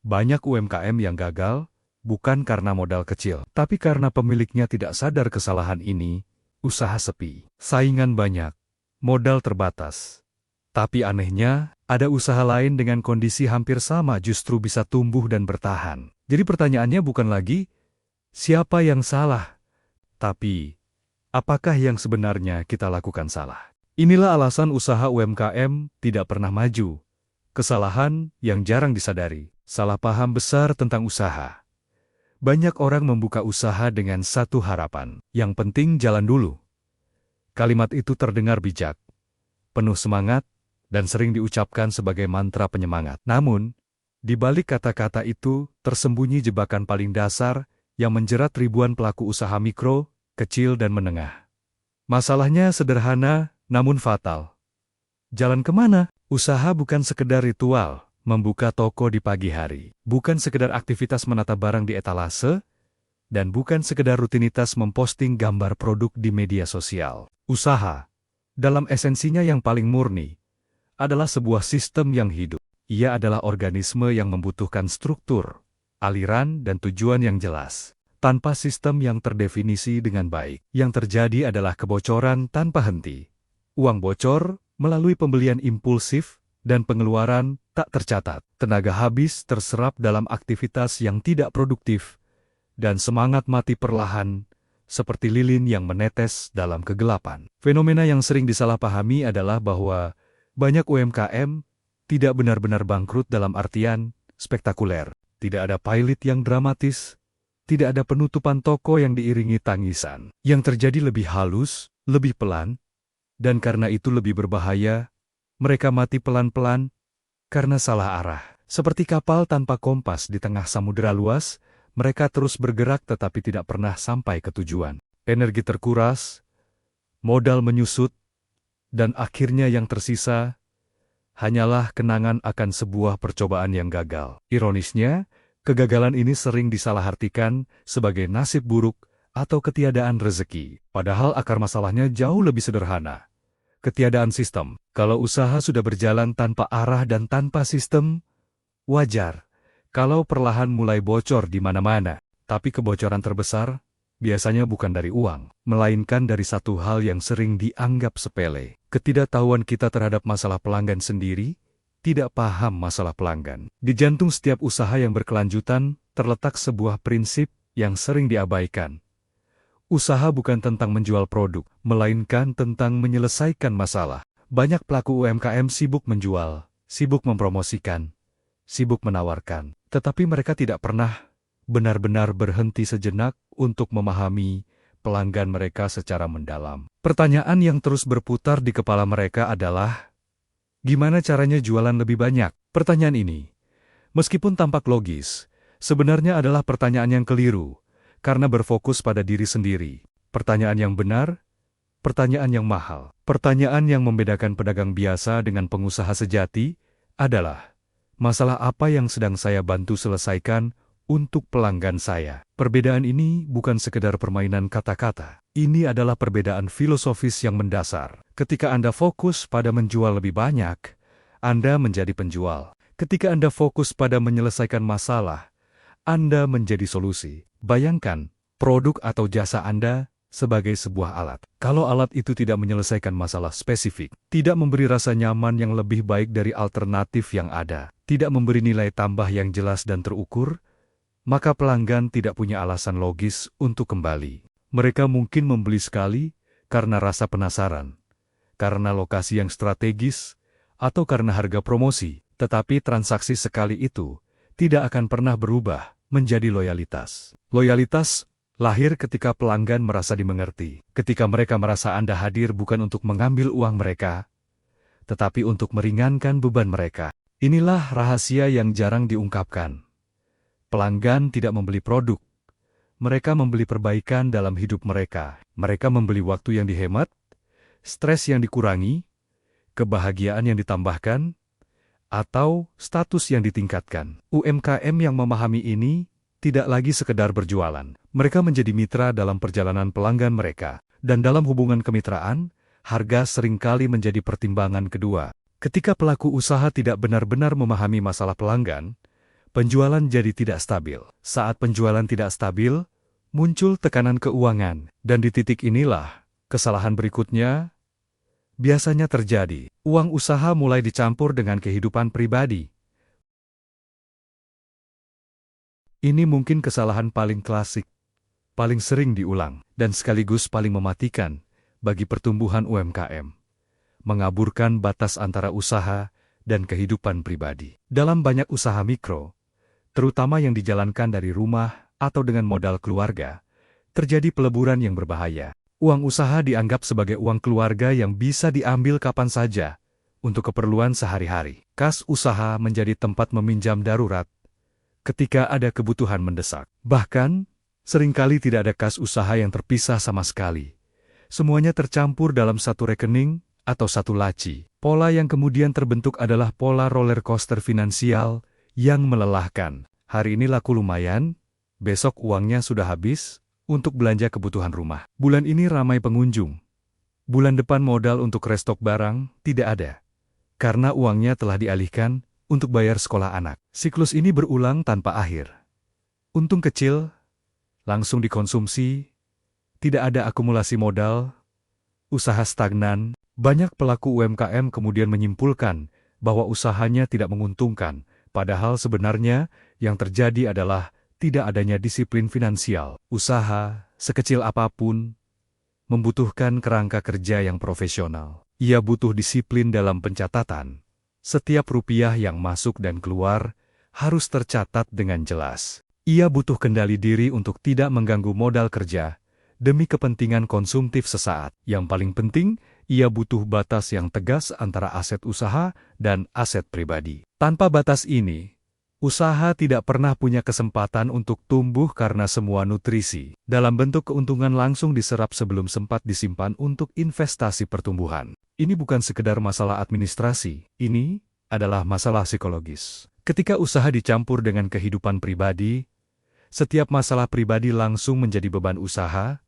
Banyak UMKM yang gagal, bukan karena modal kecil, tapi karena pemiliknya tidak sadar kesalahan ini. Usaha sepi, saingan banyak, modal terbatas. Tapi anehnya, ada usaha lain dengan kondisi hampir sama justru bisa tumbuh dan bertahan. Jadi pertanyaannya bukan lagi, siapa yang salah? Tapi, apakah yang sebenarnya kita lakukan salah? Inilah alasan usaha UMKM tidak pernah maju. Kesalahan yang jarang disadari, salah paham besar tentang usaha. Banyak orang membuka usaha dengan satu harapan, yang penting jalan dulu. Kalimat itu terdengar bijak, penuh semangat, dan sering diucapkan sebagai mantra penyemangat. Namun, di balik kata-kata itu tersembunyi jebakan paling dasar yang menjerat ribuan pelaku usaha mikro, kecil dan menengah. Masalahnya sederhana, namun fatal. Jalan kemana? Usaha bukan sekedar ritual, membuka toko di pagi hari. Bukan sekedar aktivitas menata barang di etalase, dan bukan sekedar rutinitas memposting gambar produk di media sosial. Usaha, dalam esensinya yang paling murni, adalah sebuah sistem yang hidup. Ia adalah organisme yang membutuhkan struktur, aliran dan tujuan yang jelas. Tanpa sistem yang terdefinisi dengan baik, yang terjadi adalah kebocoran tanpa henti. Uang bocor melalui pembelian impulsif dan pengeluaran tak tercatat. Tenaga habis terserap dalam aktivitas yang tidak produktif, dan semangat mati perlahan, seperti lilin yang menetes dalam kegelapan. Fenomena yang sering disalahpahami adalah bahwa banyak UMKM tidak benar-benar bangkrut dalam artian spektakuler. Tidak ada pilot yang dramatis, tidak ada penutupan toko yang diiringi tangisan. Yang terjadi lebih halus, lebih pelan, dan karena itu lebih berbahaya. Mereka mati pelan-pelan karena salah arah. Seperti kapal tanpa kompas di tengah samudera luas, mereka terus bergerak tetapi tidak pernah sampai ke tujuan. Energi terkuras, modal menyusut, dan akhirnya yang tersisa hanyalah kenangan akan sebuah percobaan yang gagal. Ironisnya, kegagalan ini sering disalahartikan sebagai nasib buruk atau ketiadaan rezeki. Padahal akar masalahnya jauh lebih sederhana. Ketiadaan sistem. Kalau usaha sudah berjalan tanpa arah dan tanpa sistem, wajar kalau perlahan mulai bocor di mana-mana. Tapi kebocoran terbesar biasanya bukan dari uang, melainkan dari satu hal yang sering dianggap sepele. Ketidaktahuan kita terhadap masalah pelanggan sendiri, tidak paham masalah pelanggan. Di jantung setiap usaha yang berkelanjutan, terletak sebuah prinsip yang sering diabaikan. Usaha bukan tentang menjual produk, melainkan tentang menyelesaikan masalah. Banyak pelaku UMKM sibuk menjual, sibuk mempromosikan, sibuk menawarkan. Tetapi mereka tidak pernah benar-benar berhenti sejenak untuk memahami pelanggan mereka secara mendalam. Pertanyaan yang terus berputar di kepala mereka adalah, gimana caranya jualan lebih banyak? Pertanyaan ini, meskipun tampak logis, sebenarnya adalah pertanyaan yang keliru, karena berfokus pada diri sendiri. Pertanyaan yang benar, pertanyaan yang mahal. Pertanyaan yang membedakan pedagang biasa dengan pengusaha sejati adalah, masalah apa yang sedang saya bantu selesaikan untuk pelanggan saya? Perbedaan ini bukan sekedar permainan kata-kata. Ini adalah perbedaan filosofis yang mendasar. Ketika Anda fokus pada menjual lebih banyak, Anda menjadi penjual. Ketika Anda fokus pada menyelesaikan masalah, Anda menjadi solusi. Bayangkan, produk atau jasa Anda sebagai sebuah alat. Kalau alat itu tidak menyelesaikan masalah spesifik, tidak memberi rasa nyaman yang lebih baik dari alternatif yang ada, tidak memberi nilai tambah yang jelas dan terukur, maka pelanggan tidak punya alasan logis untuk kembali. Mereka mungkin membeli sekali karena rasa penasaran, karena lokasi yang strategis, atau karena harga promosi, tetapi transaksi sekali itu tidak akan pernah berubah menjadi loyalitas. Loyalitas lahir ketika pelanggan merasa dimengerti, ketika mereka merasa Anda hadir bukan untuk mengambil uang mereka, tetapi untuk meringankan beban mereka. Inilah rahasia yang jarang diungkapkan. Pelanggan tidak membeli produk, mereka membeli perbaikan dalam hidup mereka. Mereka membeli waktu yang dihemat, stres yang dikurangi, kebahagiaan yang ditambahkan, atau status yang ditingkatkan. UMKM yang memahami ini tidak lagi sekedar berjualan. Mereka menjadi mitra dalam perjalanan pelanggan mereka. Dan dalam hubungan kemitraan, harga seringkali menjadi pertimbangan kedua. Ketika pelaku usaha tidak benar-benar memahami masalah pelanggan, penjualan jadi tidak stabil. Saat penjualan tidak stabil, muncul tekanan keuangan, dan di titik inilah kesalahan berikutnya biasanya terjadi. Uang usaha mulai dicampur dengan kehidupan pribadi. Ini mungkin kesalahan paling klasik, paling sering diulang, dan sekaligus paling mematikan bagi pertumbuhan UMKM. Mengaburkan batas antara usaha dan kehidupan pribadi. Dalam banyak usaha mikro, terutama yang dijalankan dari rumah atau dengan modal keluarga, terjadi peleburan yang berbahaya. Uang usaha dianggap sebagai uang keluarga yang bisa diambil kapan saja untuk keperluan sehari-hari. Kas usaha menjadi tempat meminjam darurat ketika ada kebutuhan mendesak. Bahkan, seringkali tidak ada kas usaha yang terpisah sama sekali. Semuanya tercampur dalam satu rekening atau satu laci. Pola yang kemudian terbentuk adalah pola roller coaster finansial yang melelahkan. Hari ini laku lumayan, besok uangnya sudah habis untuk belanja kebutuhan rumah. Bulan ini ramai pengunjung. Bulan depan modal untuk restok barang tidak ada, karena uangnya telah dialihkan untuk bayar sekolah anak. Siklus ini berulang tanpa akhir. Untung kecil, langsung dikonsumsi, tidak ada akumulasi modal, usaha stagnan. Banyak pelaku UMKM kemudian menyimpulkan bahwa usahanya tidak menguntungkan, padahal sebenarnya yang terjadi adalah tidak adanya disiplin finansial. Usaha, sekecil apapun, membutuhkan kerangka kerja yang profesional. Ia butuh disiplin dalam pencatatan. Setiap rupiah yang masuk dan keluar harus tercatat dengan jelas. Ia butuh kendali diri untuk tidak mengganggu modal kerja demi kepentingan konsumtif sesaat. Yang paling penting, ia butuh batas yang tegas antara aset usaha dan aset pribadi. Tanpa batas ini, usaha tidak pernah punya kesempatan untuk tumbuh karena semua nutrisi dalam bentuk keuntungan langsung diserap sebelum sempat disimpan untuk investasi pertumbuhan. Ini bukan sekedar masalah administrasi, ini adalah masalah psikologis. Ketika usaha dicampur dengan kehidupan pribadi, setiap masalah pribadi langsung menjadi beban usaha,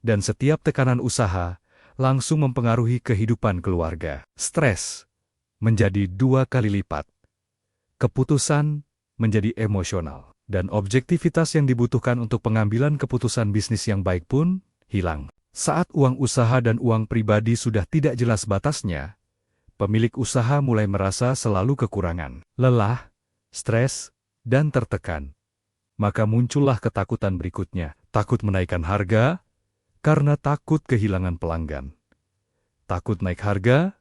dan setiap tekanan usaha langsung mempengaruhi kehidupan keluarga. Stres menjadi 2 kali lipat. Keputusan menjadi emosional. Dan objektivitas yang dibutuhkan untuk pengambilan keputusan bisnis yang baik pun hilang. Saat uang usaha dan uang pribadi sudah tidak jelas batasnya, pemilik usaha mulai merasa selalu kekurangan, lelah, stres, dan tertekan. Maka muncullah ketakutan berikutnya. Takut menaikkan harga, karena takut kehilangan pelanggan. Takut naik harga,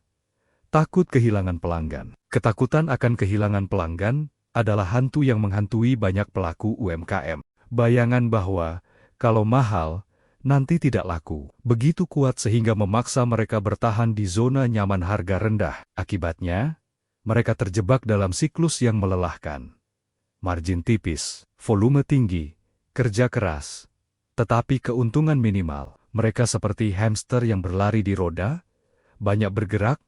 takut kehilangan pelanggan. Ketakutan akan kehilangan pelanggan adalah hantu yang menghantui banyak pelaku UMKM. Bayangan bahwa kalau mahal, nanti tidak laku. Begitu kuat sehingga memaksa mereka bertahan di zona nyaman harga rendah. Akibatnya, mereka terjebak dalam siklus yang melelahkan. Margin tipis, volume tinggi, kerja keras, tetapi keuntungan minimal. Mereka seperti hamster yang berlari di roda, banyak bergerak,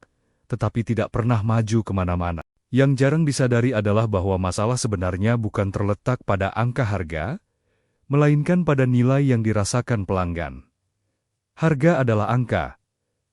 tetapi tidak pernah maju kemana-mana. Yang jarang disadari adalah bahwa masalah sebenarnya bukan terletak pada angka harga, melainkan pada nilai yang dirasakan pelanggan. Harga adalah angka,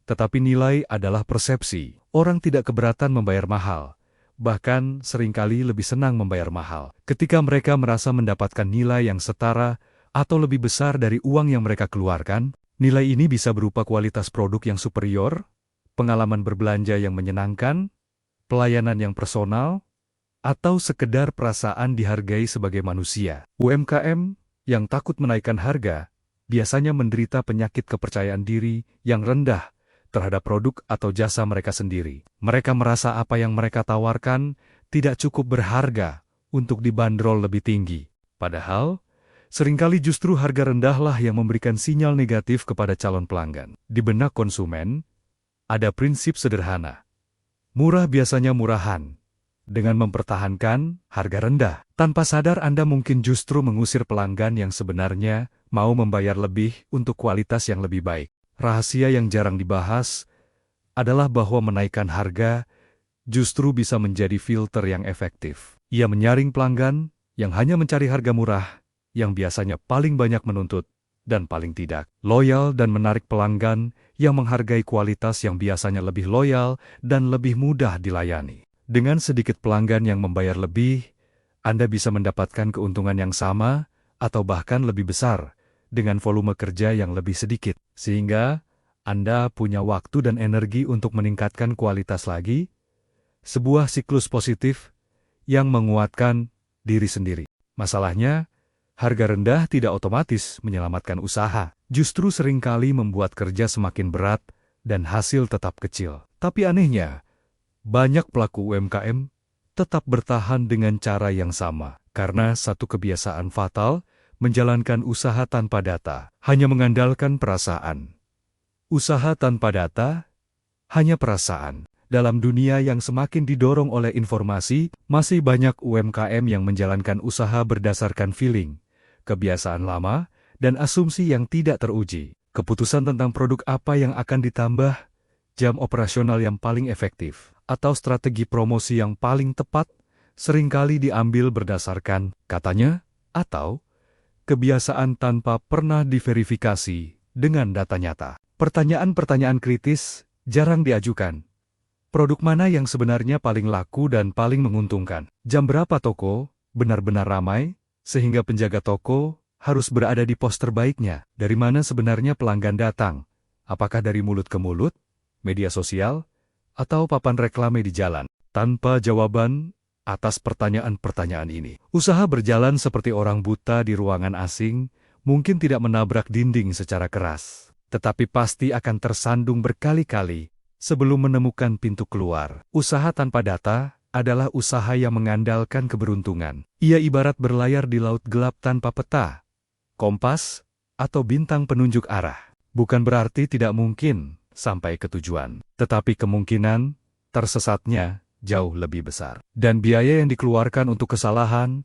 tetapi nilai adalah persepsi. Orang tidak keberatan membayar mahal, bahkan seringkali lebih senang membayar mahal ketika mereka merasa mendapatkan nilai yang setara atau lebih besar dari uang yang mereka keluarkan. Nilai ini bisa berupa kualitas produk yang superior, pengalaman berbelanja yang menyenangkan, pelayanan yang personal, atau sekedar perasaan dihargai sebagai manusia. UMKM yang takut menaikkan harga biasanya menderita penyakit kepercayaan diri yang rendah terhadap produk atau jasa mereka sendiri. Mereka merasa apa yang mereka tawarkan tidak cukup berharga untuk dibanderol lebih tinggi. Padahal, seringkali justru harga rendahlah yang memberikan sinyal negatif kepada calon pelanggan. Di benak konsumen, ada prinsip sederhana. Murah biasanya murahan. Dengan mempertahankan harga rendah, tanpa sadar Anda mungkin justru mengusir pelanggan yang sebenarnya mau membayar lebih untuk kualitas yang lebih baik. Rahasia yang jarang dibahas adalah bahwa menaikkan harga justru bisa menjadi filter yang efektif. Ia menyaring pelanggan yang hanya mencari harga murah, yang biasanya paling banyak menuntut, dan paling tidak loyal, dan menarik pelanggan yang menghargai kualitas yang biasanya lebih loyal dan lebih mudah dilayani. Dengan sedikit pelanggan yang membayar lebih, Anda bisa mendapatkan keuntungan yang sama atau bahkan lebih besar dengan volume kerja yang lebih sedikit, sehingga Anda punya waktu dan energi untuk meningkatkan kualitas lagi, sebuah siklus positif yang menguatkan diri sendiri. Masalahnya, harga rendah tidak otomatis menyelamatkan usaha, justru seringkali membuat kerja semakin berat dan hasil tetap kecil. Tapi anehnya, banyak pelaku UMKM tetap bertahan dengan cara yang sama, karena satu kebiasaan fatal menjalankan usaha tanpa data, hanya mengandalkan perasaan. Usaha tanpa data, hanya perasaan. Dalam dunia yang semakin didorong oleh informasi, masih banyak UMKM yang menjalankan usaha berdasarkan feeling, kebiasaan lama, dan asumsi yang tidak teruji. Keputusan tentang produk apa yang akan ditambah, jam operasional yang paling efektif, atau strategi promosi yang paling tepat, seringkali diambil berdasarkan katanya, atau kebiasaan tanpa pernah diverifikasi dengan data nyata. Pertanyaan-pertanyaan kritis jarang diajukan. Produk mana yang sebenarnya paling laku dan paling menguntungkan? Jam berapa toko benar-benar ramai, sehingga penjaga toko harus berada di pos terbaiknya? Dari mana sebenarnya pelanggan datang? Apakah dari mulut ke mulut, media sosial, atau papan reklame di jalan? Tanpa jawaban atas pertanyaan-pertanyaan ini, usaha berjalan seperti orang buta di ruangan asing, mungkin tidak menabrak dinding secara keras, tetapi pasti akan tersandung berkali-kali sebelum menemukan pintu keluar. Usaha tanpa data adalah usaha yang mengandalkan keberuntungan. Ia ibarat berlayar di laut gelap tanpa peta, kompas, atau bintang penunjuk arah. Bukan berarti tidak mungkin sampai ke tujuan, tetapi kemungkinan tersesatnya jauh lebih besar. Dan biaya yang dikeluarkan untuk kesalahan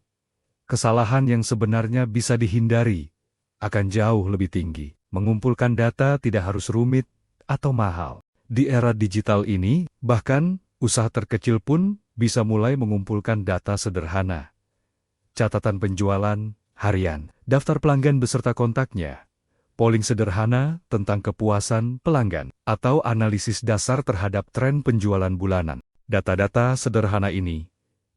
yang sebenarnya bisa dihindari, akan jauh lebih tinggi. Mengumpulkan data tidak harus rumit atau mahal. Di era digital ini, bahkan usaha terkecil pun bisa mulai mengumpulkan data sederhana. Catatan penjualan harian, daftar pelanggan beserta kontaknya, polling sederhana tentang kepuasan pelanggan, atau analisis dasar terhadap tren penjualan bulanan. Data-data sederhana ini,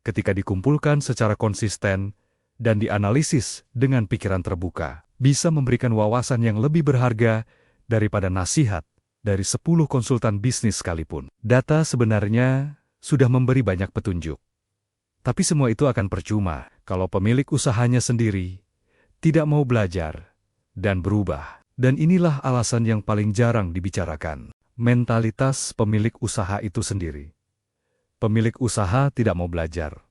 ketika dikumpulkan secara konsisten dan dianalisis dengan pikiran terbuka, bisa memberikan wawasan yang lebih berharga daripada nasihat dari 10 konsultan bisnis sekalipun. Data sebenarnya sudah memberi banyak petunjuk. Tapi semua itu akan percuma kalau pemilik usahanya sendiri tidak mau belajar dan berubah. Dan inilah alasan yang paling jarang dibicarakan. Mentalitas pemilik usaha itu sendiri. Pemilik usaha tidak mau belajar.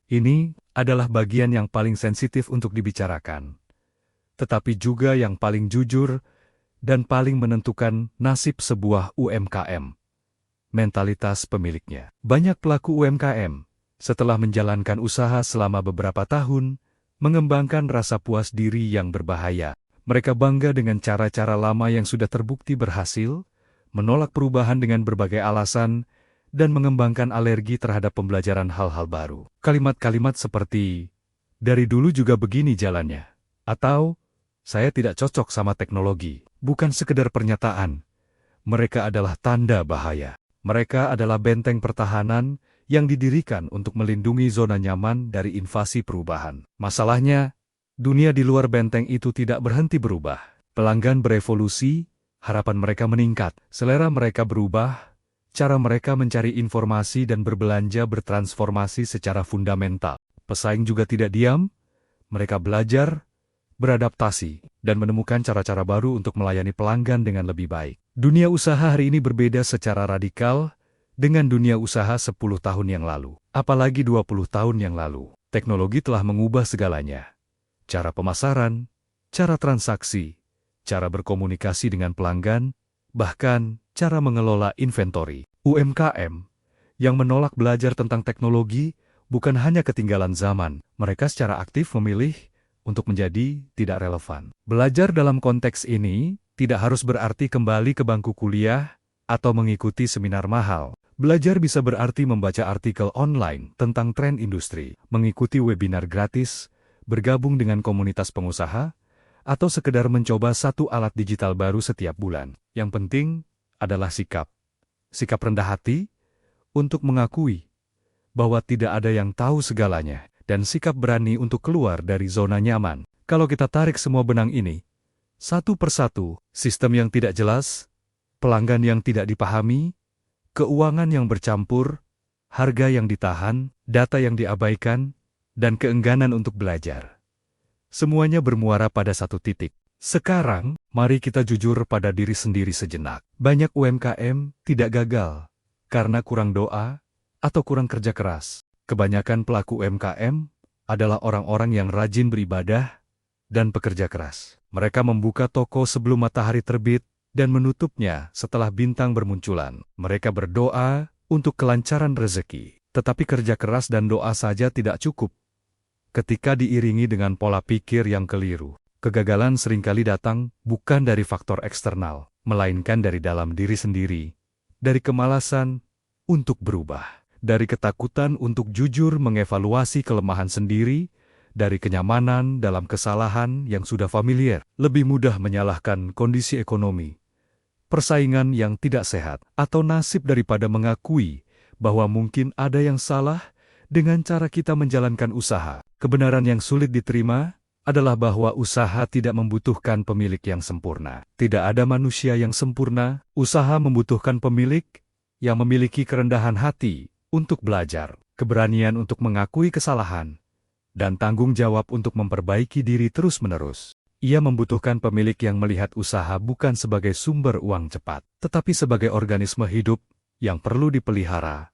Ini adalah bagian yang paling sensitif untuk dibicarakan, tetapi juga yang paling jujur dan paling menentukan nasib sebuah UMKM. Mentalitas pemiliknya. Banyak pelaku UMKM, setelah menjalankan usaha selama beberapa tahun, mengembangkan rasa puas diri yang berbahaya. Mereka bangga dengan cara-cara lama yang sudah terbukti berhasil, menolak perubahan dengan berbagai alasan, dan mengembangkan alergi terhadap pembelajaran hal-hal baru. Kalimat-kalimat seperti, "Dari dulu juga begini jalannya," atau "Saya tidak cocok sama teknologi," bukan sekedar pernyataan. Mereka adalah tanda bahaya. Mereka adalah benteng pertahanan yang didirikan untuk melindungi zona nyaman dari invasi perubahan. Masalahnya, dunia di luar benteng itu tidak berhenti berubah. Pelanggan berevolusi, harapan mereka meningkat, selera mereka berubah, cara mereka mencari informasi dan berbelanja bertransformasi secara fundamental. Pesaing juga tidak diam, mereka belajar, beradaptasi, dan menemukan cara-cara baru untuk melayani pelanggan dengan lebih baik. Dunia usaha hari ini berbeda secara radikal dengan dunia usaha 10 tahun yang lalu. Apalagi 20 tahun yang lalu. Teknologi telah mengubah segalanya. Cara pemasaran, cara transaksi, cara berkomunikasi dengan pelanggan, bahkan cara mengelola inventory. UMKM yang menolak belajar tentang teknologi bukan hanya ketinggalan zaman, mereka secara aktif memilih untuk menjadi tidak relevan. Belajar dalam konteks ini tidak harus berarti kembali ke bangku kuliah atau mengikuti seminar mahal. Belajar bisa berarti membaca artikel online tentang tren industri, mengikuti webinar gratis, bergabung dengan komunitas pengusaha, atau sekedar mencoba satu alat digital baru setiap bulan. Yang penting adalah sikap rendah hati untuk mengakui bahwa tidak ada yang tahu segalanya, dan sikap berani untuk keluar dari zona nyaman. Kalau kita tarik semua benang ini, satu persatu, sistem yang tidak jelas, pelanggan yang tidak dipahami, keuangan yang bercampur, harga yang ditahan, data yang diabaikan, dan keengganan untuk belajar. Semuanya bermuara pada satu titik. Sekarang, mari kita jujur pada diri sendiri sejenak. Banyak UMKM tidak gagal karena kurang doa atau kurang kerja keras. Kebanyakan pelaku UMKM adalah orang-orang yang rajin beribadah dan pekerja keras. Mereka membuka toko sebelum matahari terbit dan menutupnya setelah bintang bermunculan. Mereka berdoa untuk kelancaran rezeki. Tetapi kerja keras dan doa saja tidak cukup ketika diiringi dengan pola pikir yang keliru. Kegagalan seringkali datang bukan dari faktor eksternal, melainkan dari dalam diri sendiri, dari kemalasan untuk berubah, dari ketakutan untuk jujur mengevaluasi kelemahan sendiri, dari kenyamanan dalam kesalahan yang sudah familiar. Lebih mudah menyalahkan kondisi ekonomi, persaingan yang tidak sehat, atau nasib daripada mengakui bahwa mungkin ada yang salah dengan cara kita menjalankan usaha. Kebenaran yang sulit diterima adalah bahwa usaha tidak membutuhkan pemilik yang sempurna. Tidak ada manusia yang sempurna, usaha membutuhkan pemilik yang memiliki kerendahan hati untuk belajar, keberanian untuk mengakui kesalahan, dan tanggung jawab untuk memperbaiki diri terus-menerus. Ia membutuhkan pemilik yang melihat usaha bukan sebagai sumber uang cepat, tetapi sebagai organisme hidup yang perlu dipelihara,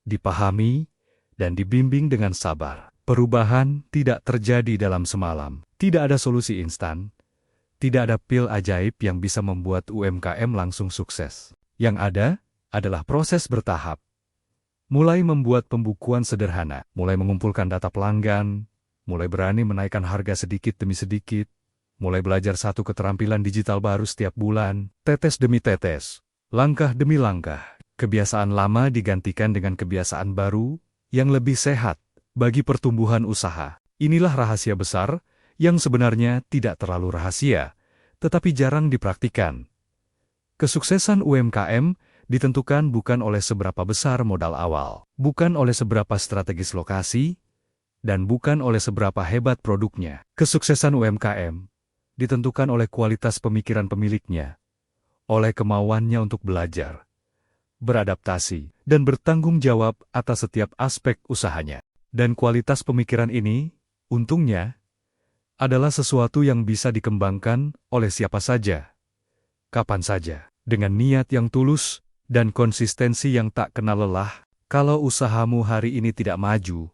dipahami, dan dibimbing dengan sabar. Perubahan tidak terjadi dalam semalam. Tidak ada solusi instan. Tidak ada pil ajaib yang bisa membuat UMKM langsung sukses. Yang ada adalah proses bertahap. Mulai membuat pembukuan sederhana, mulai mengumpulkan data pelanggan, mulai berani menaikkan harga sedikit demi sedikit, mulai belajar satu keterampilan digital baru setiap bulan, tetes demi tetes, langkah demi langkah. Kebiasaan lama digantikan dengan kebiasaan baru yang lebih sehat bagi pertumbuhan usaha. Inilah rahasia besar yang sebenarnya tidak terlalu rahasia, tetapi jarang dipraktikkan. Kesuksesan UMKM ditentukan bukan oleh seberapa besar modal awal, bukan oleh seberapa strategis lokasi, dan bukan oleh seberapa hebat produknya. Kesuksesan UMKM ditentukan oleh kualitas pemikiran pemiliknya, oleh kemauannya untuk belajar, beradaptasi, dan bertanggung jawab atas setiap aspek usahanya. Dan kualitas pemikiran ini, untungnya, adalah sesuatu yang bisa dikembangkan oleh siapa saja, kapan saja, dengan niat yang tulus dan konsistensi yang tak kenal lelah. Kalau usahamu hari ini tidak maju,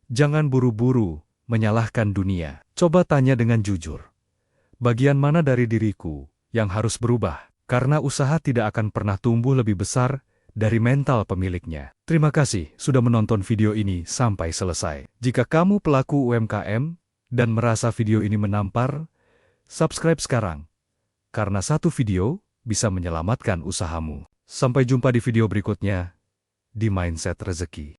jangan buru-buru menyalahkan dunia. Coba tanya dengan jujur, bagian mana dari diriku yang harus berubah? Karena usaha tidak akan pernah tumbuh lebih besar dari mental pemiliknya. Terima kasih sudah menonton video ini sampai selesai. Jika kamu pelaku UMKM dan merasa video ini menampar, subscribe sekarang. Karena satu video bisa menyelamatkan usahamu. Sampai jumpa di video berikutnya di Mindset Rezeki.